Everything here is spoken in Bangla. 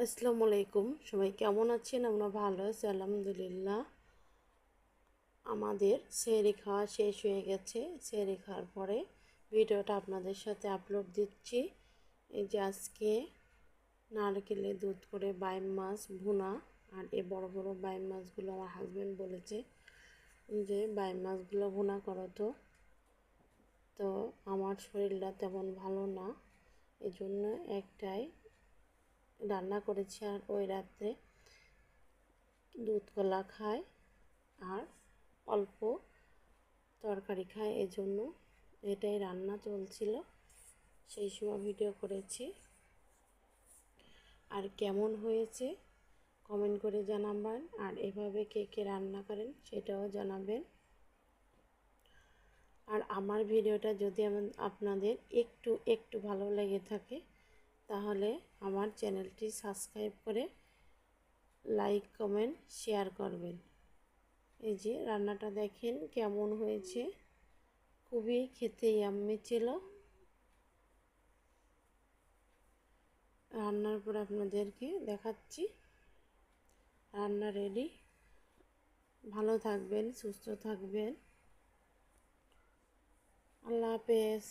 আসসালামু আলাইকুম। সবাই কেমন আছেন? আমরা ভালো আছি আলহামদুলিল্লাহ। আমাদের সেহরি খাওয়া শেষ হয়ে গেছে। সেহরি খাওয়ার পরে ভিডিওটা আপনাদের সাথে আপলোড দিচ্ছি। এই যে আজকে নারকেলে দুধ করে বাইম মাছ ভুনা, আর এই বড় বড় বাইম মাছগুলো আমার হাজব্যান্ড বলেছে যে বাইম মাছগুলো ভুনা করো। তো আমার শরীরটা তেমন ভালো না, এই জন্য একটাই রান্না করেছি। আর ওই রাত্রে দুধ কলা খায় আর অল্প তরকারি খায়, এজন্য এটাই রান্না চলছিল। সেই সময় ভিডিও করেছি। আর কেমন হয়েছে কমেন্ট করে জানাবেন, আর এভাবে কে কে রান্না করেন সেটাও জানাবেন। আর আমার ভিডিওটা যদি আপনাদের একটু একটু ভালো লেগে থাকে তাহলে আমার চ্যানেলটি সাবস্ক্রাইব করে লাইক কমেন্ট শেয়ার করবেন। এই যে রান্নাটা দেখেন কেমন হয়েছে, খুবই খেতে ইয়াম্মি ছিল। রান্নার পর আপনাদেরকে দেখাচ্ছি। রান্না রেডি। ভালো থাকবেন, সুস্থ থাকবেন। আল্লাহ হাফেজ।